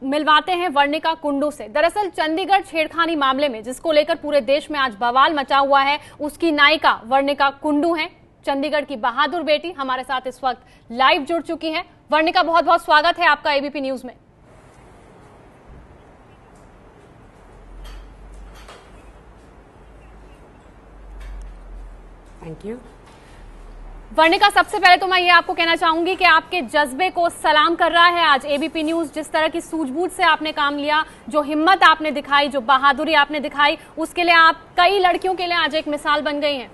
मिलवाते हैं वर्णिका कुंडू से। दरअसल चंडीगढ़ छेड़खानी मामले में जिसको लेकर पूरे देश में आज बवाल मचा हुआ है, उसकी नायिका वर्णिका कुंडू है। चंडीगढ़ की बहादुर बेटी हमारे साथ इस वक्त लाइव जुड़ चुकी है। वर्णिका, बहुत बहुत स्वागत है आपका एबीपी न्यूज में। Thank you. वर्णिका, सबसे पहले तो मैं ये आपको कहना चाहूंगी कि आपके जज्बे को सलाम कर रहा है आज एबीपी न्यूज। जिस तरह की सूझबूझ से आपने काम लिया, जो हिम्मत आपने दिखाई, जो बहादुरी आपने दिखाई, उसके लिए आप कई लड़कियों के लिए आज एक मिसाल बन गई हैं।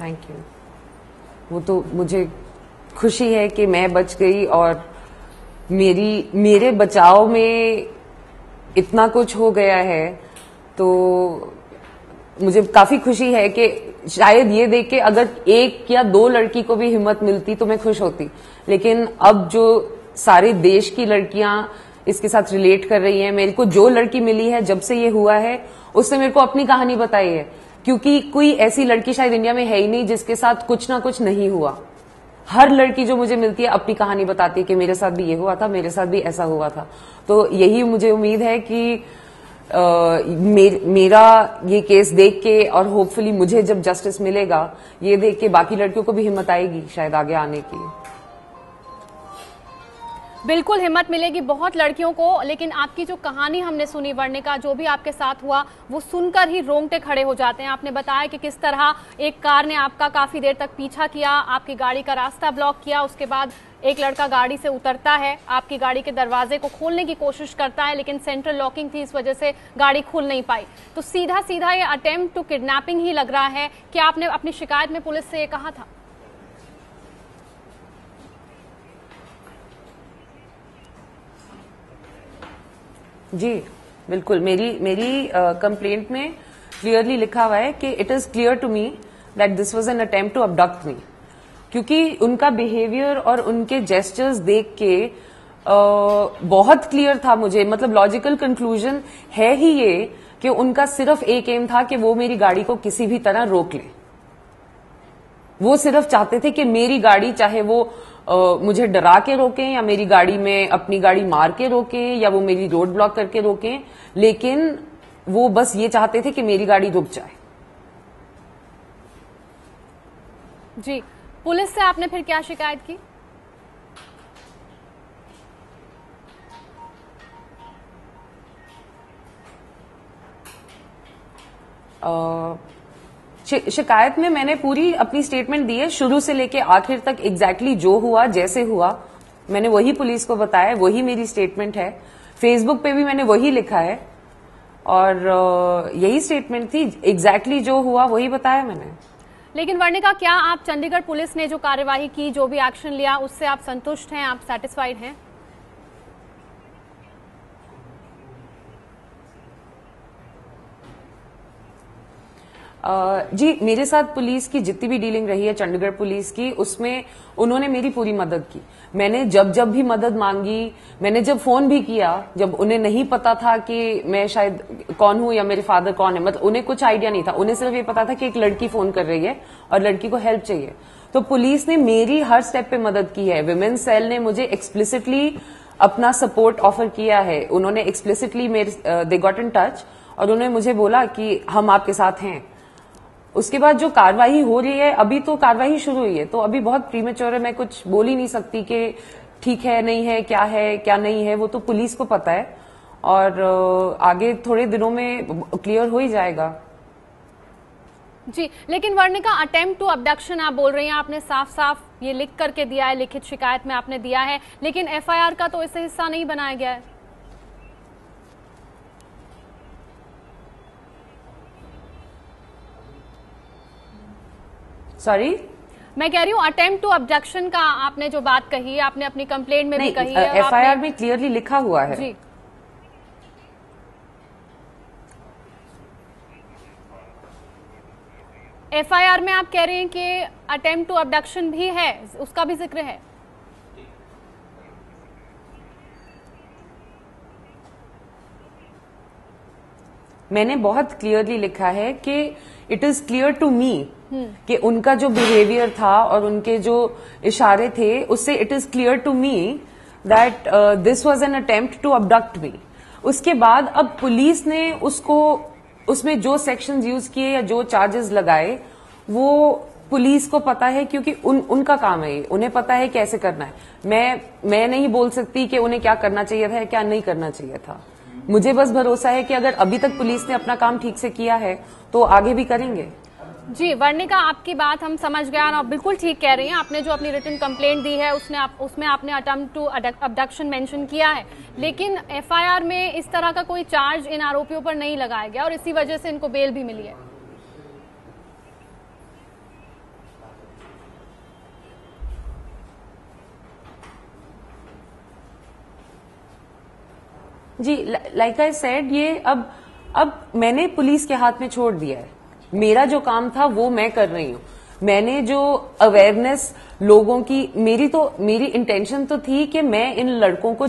Thank you. वो तो मुझे खुशी है कि मैं बच गई और मेरे बचाव में इतना कुछ हो गया है, तो मुझे काफी खुशी है कि शायद ये देख के अगर एक या दो लड़की को भी हिम्मत मिलती तो मैं खुश होती। लेकिन अब जो सारे देश की लड़कियां इसके साथ रिलेट कर रही हैं, मेरे को जो लड़की मिली है जब से ये हुआ है उसने मेरे को अपनी कहानी बताई है, क्योंकि कोई ऐसी लड़की शायद इंडिया में है ही नहीं जिसके साथ कुछ ना कुछ नहीं हुआ। हर लड़की जो मुझे मिलती है अपनी कहानी बताती है कि मेरे साथ भी ये हुआ था, मेरे साथ भी ऐसा हुआ था। तो यही मुझे उम्मीद है कि मेरा ये केस देख के और होपफुली मुझे जब जस्टिस मिलेगा, ये देख के बाकी लड़कियों को भी हिम्मत आएगी शायद आगे आने की। बिल्कुल हिम्मत मिलेगी बहुत लड़कियों को। लेकिन आपकी जो कहानी हमने सुनी वर्णिका, जो भी आपके साथ हुआ, वो सुनकर ही रोंगटे खड़े हो जाते हैं। आपने बताया कि किस तरह एक कार ने आपका काफी देर तक पीछा किया, आपकी गाड़ी का रास्ता ब्लॉक किया, उसके बाद एक लड़का गाड़ी से उतरता है, आपकी गाड़ी के दरवाजे को खोलने की कोशिश करता है, लेकिन सेंट्रल लॉकिंग थी, इस वजह से गाड़ी खुल नहीं पाई। तो सीधा सीधा ये अटेम्प्ट टू किडनैपिंग ही लग रहा है। क्या आपने अपनी शिकायत में पुलिस से ये कहा था? जी बिल्कुल। मेरी कंप्लेंट में क्लियरली लिखा हुआ है कि it is clear to me that this was an attempt to abduct me, क्योंकि उनका बिहेवियर और उनके जेस्चर्स देख के बहुत क्लियर था मुझे। मतलब लॉजिकल कंक्लूजन है ही ये कि उनका सिर्फ एक एम था कि वो मेरी गाड़ी को किसी भी तरह रोक ले। वो सिर्फ चाहते थे कि मेरी गाड़ी, चाहे वो मुझे डरा के रोकें या मेरी गाड़ी में अपनी गाड़ी मार के रोकें या वो मेरी रोड ब्लॉक करके रोकें, लेकिन वो बस ये चाहते थे कि मेरी गाड़ी रुक जाए। जी, पुलिस से आपने फिर क्या शिकायत की? शिकायत में मैंने पूरी अपनी स्टेटमेंट दी है, शुरू से लेके आखिर तक एग्जैक्टली जो हुआ, जैसे हुआ, मैंने वही पुलिस को बताया, वही मेरी स्टेटमेंट है। फेसबुक पे भी मैंने वही लिखा है और यही स्टेटमेंट थी, एग्जैक्टली जो हुआ वही बताया मैंने। लेकिन वर्णिका, क्या आप चंडीगढ़ पुलिस ने जो कार्यवाही की, जो भी एक्शन लिया, उससे आप संतुष्ट हैं, आप सेटिस्फाइड हैं? जी, मेरे साथ पुलिस की जितनी भी डीलिंग रही है, चंडीगढ़ पुलिस की, उसमें उन्होंने मेरी पूरी मदद की। मैंने जब जब भी मदद मांगी, मैंने जब फोन भी किया, जब उन्हें नहीं पता था कि मैं शायद कौन हूं या मेरे फादर कौन है, मतलब उन्हें कुछ आइडिया नहीं था, उन्हें सिर्फ ये पता था कि एक लड़की फोन कर रही है और लड़की को हेल्प चाहिए। तो पुलिस ने मेरी हर स्टेप पे मदद की है। विमेन्स सेल ने मुझे एक्सप्लिसिटली अपना सपोर्ट ऑफर किया है। उन्होंने explicitly they got in touch और उन्होंने मुझे बोला कि हम आपके साथ हैं। उसके बाद जो कार्रवाई हो रही है, अभी तो कार्रवाई शुरू हुई है, तो अभी बहुत प्रीमेच्योर है, मैं कुछ बोल ही नहीं सकती कि ठीक है नहीं है क्या नहीं है, वो तो पुलिस को पता है और आगे थोड़े दिनों में क्लियर हो ही जाएगा। जी, लेकिन वर्णिका, अटेम्प्ट टू अबडक्शन आप बोल रही हैं, आपने साफ साफ ये लिख करके दिया है, लिखित शिकायत में आपने दिया है, लेकिन एफआईआर का तो इससे हिस्सा नहीं बनाया गया है। सॉरी, मैं कह रही हूँ अटेम्प्ट टू अबडक्शन का आपने जो बात कही, आपने अपनी कंप्लेंट में भी कही है। एफआईआर में क्लियरली लिखा हुआ है। जी, एफआईआर में आप कह रहे हैं कि अटेम्प्ट टू अबडक्शन भी है, उसका भी जिक्र है। मैंने बहुत क्लियरली लिखा है कि it is clear to me कि उनका जो बिहेवियर था और उनके जो इशारे थे उससे it is clear to me that this was an attempt to abduct me. उसके बाद अब पुलिस ने उसको उसमें जो सेक्शंस यूज किए या जो चार्जेस लगाए वो पुलिस को पता है, क्योंकि उनका काम है, उन्हें पता है कैसे करना है। मैं नहीं बोल सकती कि उन्हें क्या करना चाहिए था या क्या नहीं करना चाहिए था। मुझे बस भरोसा है कि अगर अभी तक पुलिस ने अपना काम ठीक से किया है तो आगे भी करेंगे। जी वर्णिका, आपकी बात हम समझ गए और आप बिल्कुल ठीक कह रही हैं। आपने जो अपनी रिटन कंप्लेंट दी है उसमें आपने अटेम्प्ट टू अबडक्शन मेंशन किया है, लेकिन एफआईआर में इस तरह का कोई चार्ज इन आरोपियों पर नहीं लगाया गया और इसी वजह से इनको बेल भी मिली है। जी, लाइक आई सेड, ये अब मैंने पुलिस के हाथ में छोड़ दिया है। मेरा जो काम था वो मैं कर रही हूँ। मैंने जो अवेयरनेस लोगों की, मेरी इंटेंशन तो थी कि मैं इन लड़कों को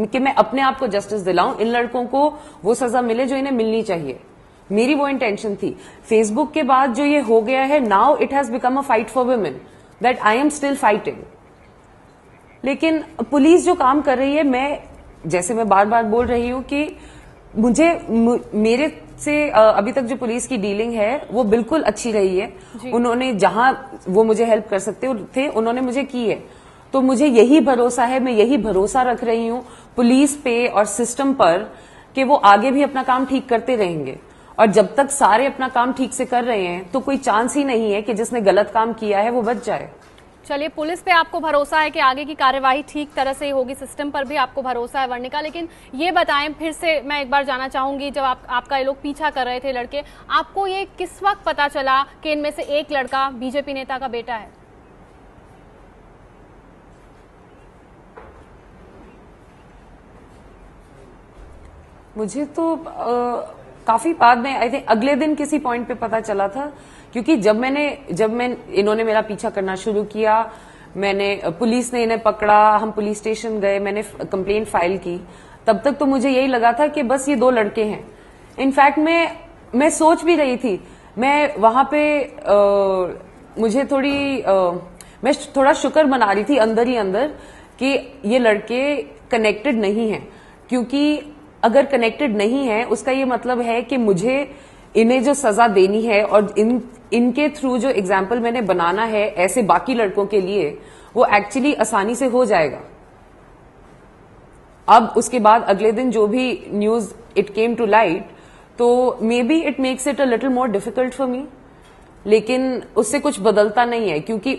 कि मैं अपने आप को जस्टिस दिलाऊं, इन लड़कों को वो सजा मिले जो इन्हें मिलनी चाहिए। मेरी वो इंटेंशन थी। फेसबुक के बाद जो ये हो गया है, now it has become a fight for women that I am still fighting. लेकिन पुलिस जो काम कर रही है, जैसे मैं बार बार बोल रही हूं कि मेरे से अभी तक जो पुलिस की डीलिंग है वो बिल्कुल अच्छी रही है। उन्होंने जहां वो मुझे हेल्प कर सकते थे उन्होंने मुझे की है। तो मुझे यही भरोसा है, मैं यही भरोसा रख रही हूं पुलिस पे और सिस्टम पर कि वो आगे भी अपना काम ठीक करते रहेंगे। और जब तक सारे अपना काम ठीक से कर रहे हैं तो कोई चांस ही नहीं है कि जिसने गलत काम किया है वो बच जाए। चलिए, पुलिस पे आपको भरोसा है कि आगे की कार्यवाही ठीक तरह से होगी, सिस्टम पर भी आपको भरोसा है वर्णिका। लेकिन ये बताएं, फिर से मैं एक बार जानना चाहूंगी, जब आपका ये लोग पीछा कर रहे थे लड़के, आपको ये किस वक्त पता चला कि इनमें से एक लड़का बीजेपी नेता का बेटा है? मुझे तो काफी बाद में, आई थिंक अगले दिन किसी पॉइंट पे पता चला था, क्योंकि जब इन्होंने मेरा पीछा करना शुरू किया, पुलिस ने इन्हें पकड़ा, हम पुलिस स्टेशन गए, मैंने कंप्लेंट फाइल की, तब तक तो मुझे यही लगा था कि बस ये 2 लड़के हैं। इनफैक्ट मैं सोच भी रही थी, मैं वहां पे मैं थोड़ा शुक्र मना रही थी अंदर ही अंदर कि ये लड़के कनेक्टेड नहीं हैं, क्योंकि अगर कनेक्टेड नहीं है उसका ये मतलब है कि मुझे इन्हें जो सजा देनी है और इनके थ्रू जो एग्जाम्पल मैंने बनाना है ऐसे बाकी लड़कों के लिए, वो एक्चुअली आसानी से हो जाएगा। अब उसके बाद अगले दिन जो भी news it came to light, तो maybe it makes it a little more difficult for me, लेकिन उससे कुछ बदलता नहीं है, क्योंकि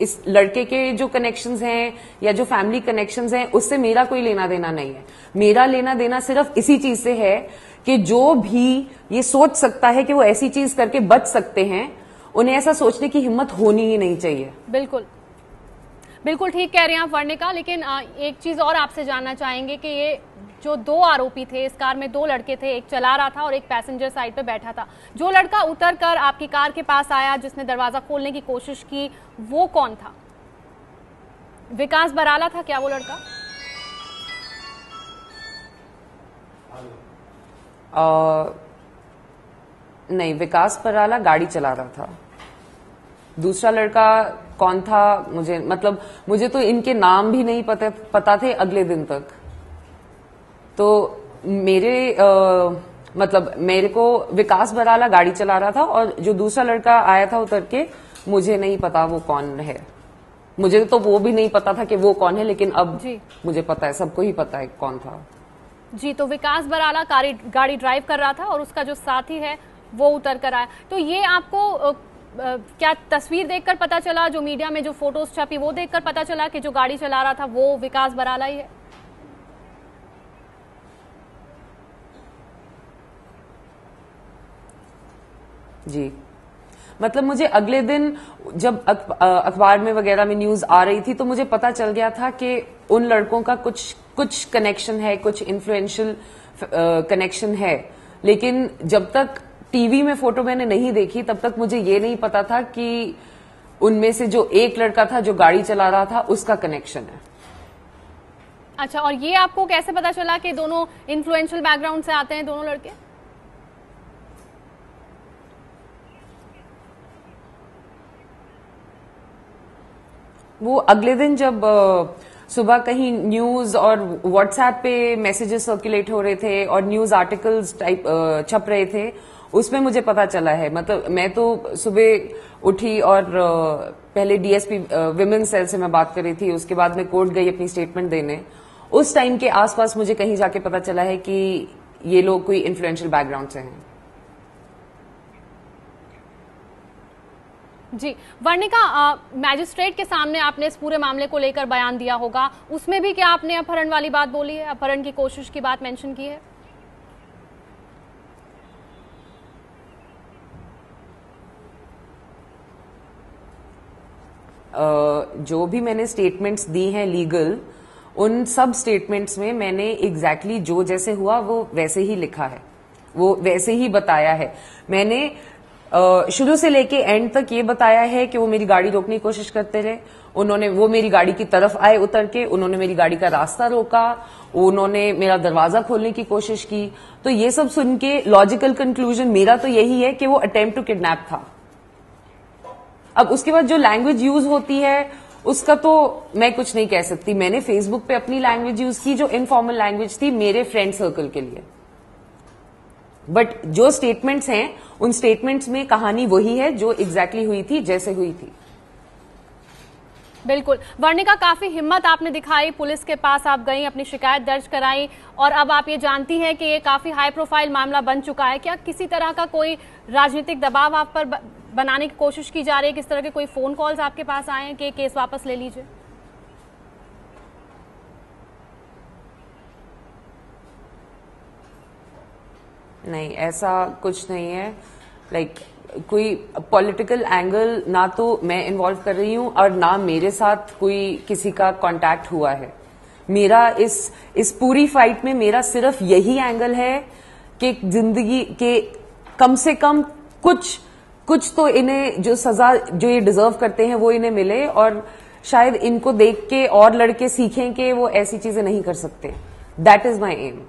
इस लड़के के जो कनेक्शंस हैं या जो फैमिली कनेक्शंस हैं उससे मेरा कोई लेना देना नहीं है। मेरा लेना देना सिर्फ इसी चीज से है कि जो भी ये सोच सकता है कि वो ऐसी चीज करके बच सकते हैं, उन्हें ऐसा सोचने की हिम्मत होनी ही नहीं चाहिए। बिल्कुल बिल्कुल ठीक कह रहे हैं आप वर्णिका। लेकिन एक चीज और आपसे जानना चाहेंगे कि ये जो 2 आरोपी थे, इस कार में 2 लड़के थे, एक चला रहा था और एक पैसेंजर साइड पे बैठा था। जो लड़का उतर कर आपकी कार के पास आया, जिसने दरवाजा खोलने की कोशिश की, वो कौन था? विकास बराला था क्या वो लड़का? नहीं, विकास बराला गाड़ी चला रहा था। दूसरा लड़का कौन था मुझे तो इनके नाम भी नहीं पता थे अगले दिन तक। तो मेरे को विकास बराला गाड़ी चला रहा था और जो दूसरा लड़का आया था उतर के, मुझे नहीं पता वो कौन है। मुझे तो वो भी नहीं पता था कि वो कौन है, लेकिन अब मुझे पता है, सबको ही पता है कौन था। जी, तो विकास बराला गाड़ी ड्राइव कर रहा था और उसका जो साथी है वो उतर कर आया। तो ये आपको क्या तस्वीर देखकर पता चला, जो मीडिया में जो फोटोज छपी वो देखकर पता चला कि जो गाड़ी चला रहा था वो विकास बराला ही है? जी, मुझे अगले दिन जब अखबार में वगैरह में न्यूज आ रही थी तो मुझे पता चल गया था कि उन लड़कों का कुछ कनेक्शन है, कुछ इन्फ्लुएंशियल कनेक्शन है। लेकिन जब तक टीवी में फोटो मैंने नहीं देखी तब तक मुझे ये नहीं पता था कि उनमें से जो एक लड़का था जो गाड़ी चला रहा था उसका कनेक्शन है। अच्छा, और ये आपको कैसे पता चला कि दोनों इन्फ्लुएंशियल बैकग्राउंड से आते हैं दोनों लड़के? वो अगले दिन जब सुबह कहीं न्यूज और व्हाट्सएप पे मैसेजेस सर्कुलेट हो रहे थे और न्यूज आर्टिकल्स टाइप छप रहे थे, उसमें मुझे पता चला है। मतलब मैं तो सुबह उठी और पहले डीएसपी विमेन सेल से मैं बात कर रही थी, उसके बाद मैं कोर्ट गई अपनी स्टेटमेंट देने। उस टाइम के आसपास मुझे कहीं जाके पता चला है कि ये लोग कोई इन्फ्लुएंशियल बैकग्राउंड से हैं। जी, वर्णिका, मैजिस्ट्रेट के सामने आपने इस पूरे मामले को लेकर बयान दिया होगा, उसमें भी क्या आपने अपहरण वाली बात बोली है, अपहरण की कोशिश की बात मेंशन की है? जो भी मैंने स्टेटमेंट्स दी हैं लीगल, उन सब स्टेटमेंट्स में मैंने एग्जैक्टली जो जैसे हुआ वो वैसे ही लिखा है, वो वैसे ही बताया है। मैंने शुरू से लेके एंड तक ये बताया है कि वो मेरी गाड़ी रोकने की कोशिश करते रहे, वो मेरी गाड़ी की तरफ आए उतर के, उन्होंने मेरी गाड़ी का रास्ता रोका, उन्होंने मेरा दरवाजा खोलने की कोशिश की। तो ये सब सुन के लॉजिकल कंक्लूजन मेरा तो यही है कि वो अटेम्प्ट टू किडनैप था। अब उसके बाद जो लैंग्वेज यूज होती है उसका तो मैं कुछ नहीं कह सकती। मैंने फेसबुक पे अपनी लैंग्वेज यूज की जो इनफॉर्मल लैंग्वेज थी मेरे फ्रेंड सर्कल के लिए, बट जो स्टेटमेंट्स हैं उन स्टेटमेंट्स में कहानी वही है जो एग्जैक्टली हुई थी, जैसे हुई थी। बिल्कुल वर्णिका, काफी हिम्मत आपने दिखाई, पुलिस के पास आप गई, अपनी शिकायत दर्ज कराई और अब आप ये जानती हैं कि ये काफी हाई प्रोफाइल मामला बन चुका है। क्या किसी तरह का कोई राजनीतिक दबाव आप पर बनाने की कोशिश की जा रही है? किस तरह के कोई फोन कॉल्स आपके पास आए हैं कि केस वापस ले लीजिए? नहीं, ऐसा कुछ नहीं है। लाइक कोई पॉलिटिकल एंगल ना तो मैं इन्वॉल्व कर रही हूं और ना मेरे साथ कोई किसी का कांटेक्ट हुआ है। मेरा इस पूरी फाइट में मेरा सिर्फ यही एंगल है कि जिंदगी के कम से कम कुछ तो इन्हें जो सजा जो ये डिजर्व करते हैं वो इन्हें मिले, और शायद इनको देख के और लड़के सीखें कि वो ऐसी चीजें नहीं कर सकते। That is my aim.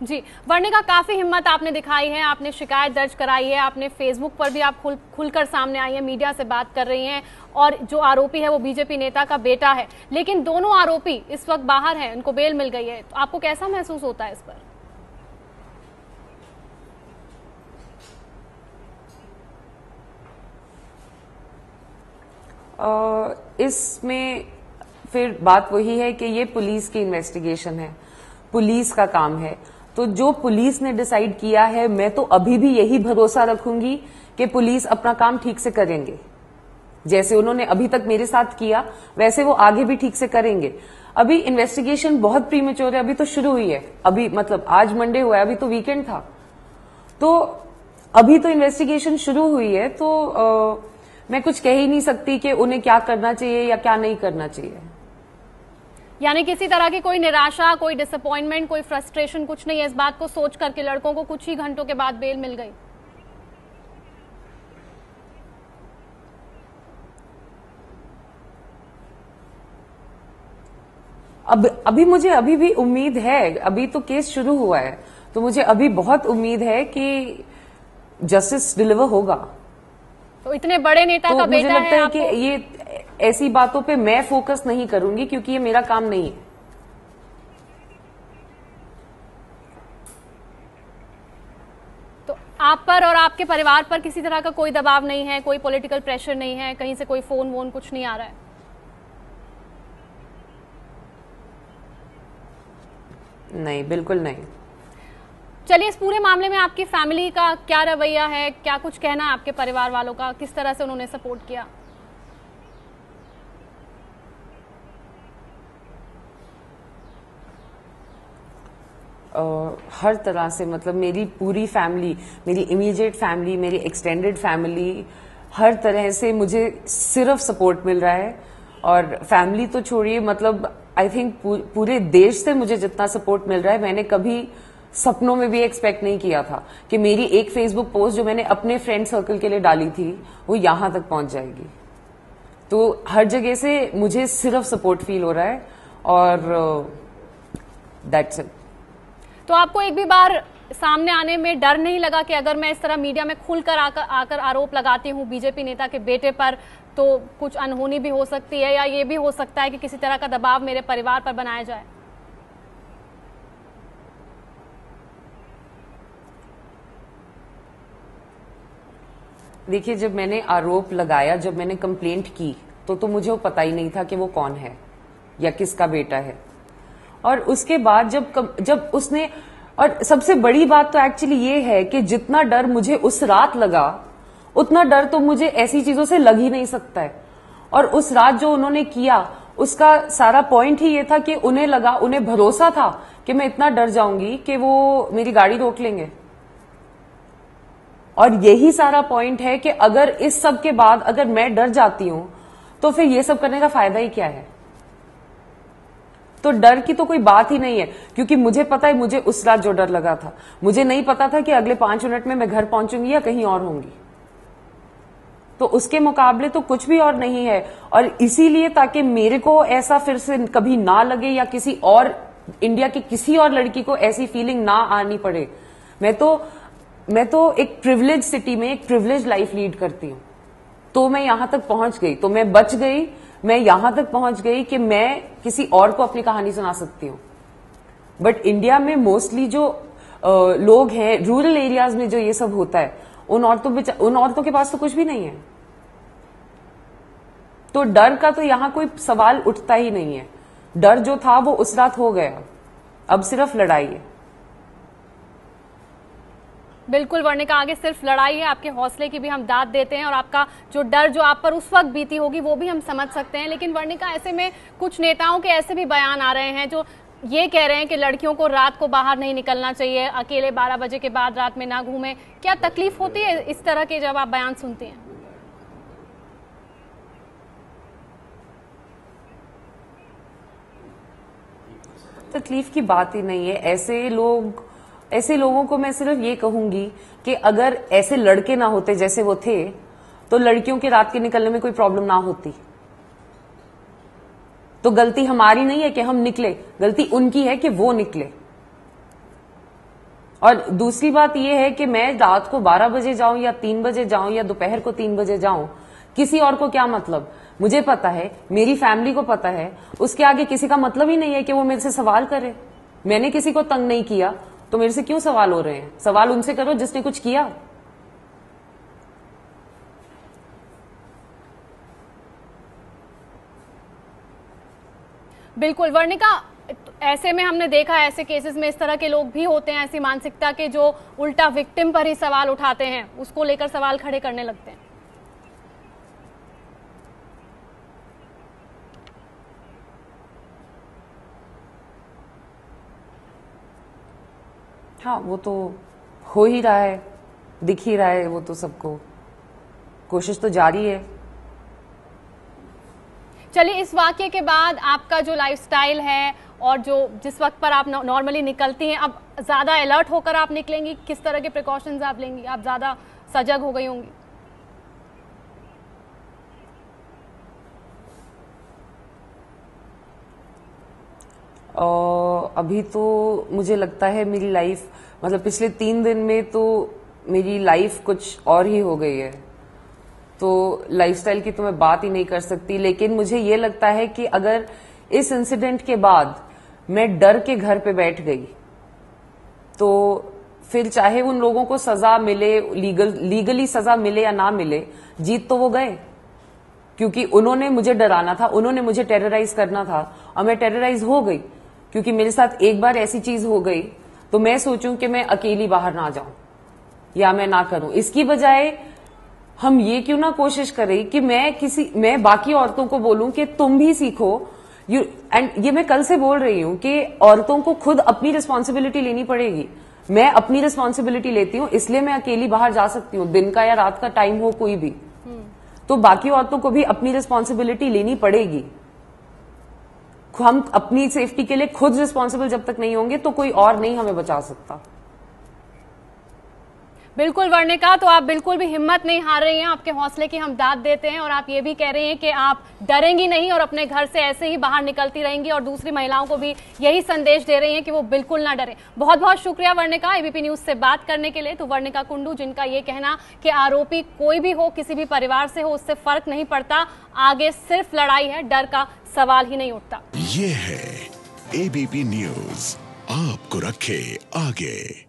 जी वर्णिका, काफी हिम्मत आपने दिखाई है, आपने शिकायत दर्ज कराई है, आपने फेसबुक पर भी आप खुलकर सामने आई हैं, मीडिया से बात कर रही हैं, और जो आरोपी है वो बीजेपी नेता का बेटा है, लेकिन दोनों आरोपी इस वक्त बाहर हैं, उनको बेल मिल गई है, तो आपको कैसा महसूस होता है इस पर? इसमें फिर बात वही है कि ये पुलिस की इन्वेस्टिगेशन है, पुलिस का काम है। तो जो पुलिस ने डिसाइड किया है, मैं तो अभी भी यही भरोसा रखूंगी कि पुलिस अपना काम ठीक से करेंगे। जैसे उन्होंने अभी तक मेरे साथ किया वैसे वो आगे भी ठीक से करेंगे। अभी इन्वेस्टिगेशन बहुत प्रीमेच्योर है, अभी तो शुरू हुई है। अभी मतलब आज मंडे हुआ है, अभी तो वीकेंड था, तो अभी तो इन्वेस्टिगेशन शुरू हुई है। तो मैं कुछ कह ही नहीं सकती कि उन्हें क्या करना चाहिए या क्या नहीं करना चाहिए। यानी किसी तरह की कोई निराशा, कोई डिसअपॉइंटमेंट, कोई फ्रस्ट्रेशन कुछ नहीं है इस बात को सोच करके लड़कों को कुछ ही घंटों के बाद बेल मिल गई? अभी मुझे अभी भी उम्मीद है, अभी तो केस शुरू हुआ है, तो मुझे अभी बहुत उम्मीद है कि जस्टिस डिलीवर होगा। तो इतने बड़े नेता तो का बेटा मुझे लगता है कि आपको... ये ऐसी बातों पे मैं फोकस नहीं करूंगी क्योंकि ये मेरा काम नहीं है। तो आप पर और आपके परिवार पर किसी तरह का कोई दबाव नहीं है, कोई पॉलिटिकल प्रेशर नहीं है, कहीं से कोई फोन वोन कुछ नहीं आ रहा है? नहीं, बिल्कुल नहीं। चलिए, इस पूरे मामले में आपकी फैमिली का क्या रवैया है, क्या कुछ कहना है आपके परिवार वालों का, किस तरह से उन्होंने सपोर्ट किया? हर तरह से, मतलब मेरी पूरी फैमिली, मेरी इमीडिएट फैमिली, मेरी एक्सटेंडेड फैमिली, हर तरह से मुझे सिर्फ सपोर्ट मिल रहा है। और फैमिली तो छोड़िए, मतलब आई थिंक पूरे देश से मुझे जितना सपोर्ट मिल रहा है, मैंने कभी सपनों में भी एक्सपेक्ट नहीं किया था कि मेरी एक फेसबुक पोस्ट जो मैंने अपने फ्रेंड सर्कल के लिए डाली थी वो यहां तक पहुंच जाएगी। तो हर जगह से मुझे सिर्फ सपोर्ट फील हो रहा है और दैट्स इट। तो आपको एक भी बार सामने आने में डर नहीं लगा कि अगर मैं इस तरह मीडिया में खुलकर आकर आरोप लगाती हूँ बीजेपी नेता के बेटे पर तो कुछ अनहोनी भी हो सकती है, या ये भी हो सकता है कि किसी तरह का दबाव मेरे परिवार पर बनाया जाए? देखिए, जब मैंने आरोप लगाया, जब मैंने कंप्लेंट की, तो मुझे वो पता ही नहीं था कि वो कौन है या किसका बेटा है। और उसके बाद जब उसने, और सबसे बड़ी बात तो एक्चुअली ये है कि जितना डर मुझे उस रात लगा उतना डर तो मुझे ऐसी चीजों से लग ही नहीं सकता है। और उस रात जो उन्होंने किया उसका सारा पॉइंट ही ये था कि उन्हें भरोसा था कि मैं इतना डर जाऊंगी कि वो मेरी गाड़ी रोक लेंगे। और यही सारा पॉइंट है कि अगर इस सब के बाद अगर मैं डर जाती हूं तो फिर ये सब करने का फायदा ही क्या है। तो डर की तो कोई बात ही नहीं है, क्योंकि मुझे पता है मुझे उस रात जो डर लगा था, मुझे नहीं पता था कि अगले 5 मिनट में मैं घर पहुंचूंगी या कहीं और होंगी। तो उसके मुकाबले तो कुछ भी और नहीं है। और इसीलिए ताकि मेरे को ऐसा फिर से कभी ना लगे या किसी और इंडिया की किसी और लड़की को ऐसी फीलिंग ना आनी पड़े। मैं तो एक प्रिविलेज सिटी में एक प्रिविलेज लाइफ लीड करती हूं, तो मैं यहां तक पहुंच गई, तो मैं बच गई, मैं यहां तक पहुंच गई कि मैं किसी और को अपनी कहानी सुना सकती हूं। बट इंडिया में मोस्टली जो लोग हैं रूरल एरियाज में जो ये सब होता है, उन औरतों के पास तो कुछ भी नहीं है। तो डर का तो यहां कोई सवाल उठता ही नहीं है। डर जो था वो उस रात हो गया, अब सिर्फ लड़ाई है। बिल्कुल वर्णिका, आगे सिर्फ लड़ाई है। आपके हौसले की भी हम दाद देते हैं और आपका जो डर जो आप पर उस वक्त बीती होगी वो भी हम समझ सकते हैं। लेकिन वर्णिका, ऐसे में कुछ नेताओं के ऐसे भी बयान आ रहे हैं जो ये कह रहे हैं कि लड़कियों को रात को बाहर नहीं निकलना चाहिए, अकेले 12 बजे के बाद रात में ना घूमें। क्या तकलीफ होती है इस तरह के जब आप बयान सुनते हैं? तकलीफ की बात ही नहीं है। ऐसे लोगों को मैं सिर्फ ये कहूंगी कि अगर ऐसे लड़के ना होते जैसे वो थे तो लड़कियों के रात के निकलने में कोई प्रॉब्लम ना होती। तो गलती हमारी नहीं है कि हम निकले, गलती उनकी है कि वो निकले। और दूसरी बात यह है कि मैं रात को 12 बजे जाऊं या 3 बजे जाऊं या दोपहर को 3 बजे जाऊं, किसी और को क्या मतलब। मुझे पता है, मेरी फैमिली को पता है, उसके आगे किसी का मतलब ही नहीं है कि वो मेरे से सवाल करे। मैंने किसी को तंग नहीं किया तो मेरे से क्यों सवाल हो रहे हैं। सवाल उनसे करो जिसने कुछ किया। बिल्कुल वर्णिका, ऐसे में हमने देखा है ऐसे केसेस में इस तरह के लोग भी होते हैं, ऐसी मानसिकता के जो उल्टा विक्टिम पर ही सवाल उठाते हैं, उसको लेकर सवाल खड़े करने लगते हैं। हाँ, वो तो हो ही रहा है, दिख ही रहा है वो तो सबको। कोशिश तो जारी है। चलिए, इस वाक्य के बाद आपका जो लाइफस्टाइल है और जो जिस वक्त पर आप नॉर्मली निकलती हैं, अब ज्यादा अलर्ट होकर आप निकलेंगी? किस तरह के प्रिकॉशंस आप लेंगी? आप ज्यादा सजग हो गई होंगी? अभी तो मुझे लगता है मेरी लाइफ, मतलब पिछले 3 दिन में तो मेरी लाइफ कुछ और ही हो गई है। तो लाइफस्टाइल की तो मैं बात ही नहीं कर सकती। लेकिन मुझे ये लगता है कि अगर इस इंसिडेंट के बाद मैं डर के घर पे बैठ गई तो फिर चाहे उन लोगों को सजा मिले, लीगली सजा मिले या ना मिले, जीत तो वो गए। क्योंकि उन्होंने मुझे डराना था, उन्होंने मुझे टेरराइज करना था और मैं टेरराइज हो गई। क्योंकि मेरे साथ एक बार ऐसी चीज हो गई तो मैं सोचूं कि मैं अकेली बाहर ना जाऊं या मैं ना करूं। इसकी बजाय हम ये क्यों ना कोशिश करें कि मैं बाकी औरतों को बोलूं कि तुम भी सीखो। एंड ये मैं कल से बोल रही हूं कि औरतों को खुद अपनी रिस्पॉन्सिबिलिटी लेनी पड़ेगी। मैं अपनी रिस्पॉन्सिबिलिटी लेती हूं, इसलिए मैं अकेली बाहर जा सकती हूं, दिन का या रात का टाइम हो कोई भी। तो बाकी औरतों को भी अपनी रिस्पॉन्सिबिलिटी लेनी पड़ेगी। हम अपनी सेफ्टी के लिए खुद रिस्पॉन्सिबल जब तक नहीं होंगे तो कोई और नहीं हमें बचा सकता। बिल्कुल वर्णिका, तो आप बिल्कुल भी हिम्मत नहीं हार रही हैं, आपके हौसले की हम दाद देते हैं और आप ये भी कह रही हैं कि आप डरेंगी नहीं और अपने घर से ऐसे ही बाहर निकलती रहेंगी और दूसरी महिलाओं को भी यही संदेश दे रही हैं कि वो बिल्कुल ना डरें। बहुत बहुत शुक्रिया वर्णिका एबीपी न्यूज से बात करने के लिए। तो वर्णिका कुंडू, जिनका ये कहना कि आरोपी कोई भी हो, किसी भी परिवार से हो, उससे फर्क नहीं पड़ता, आगे सिर्फ लड़ाई है, डर का सवाल ही नहीं उठता। ये है एबीपी न्यूज, आपको रखे आगे।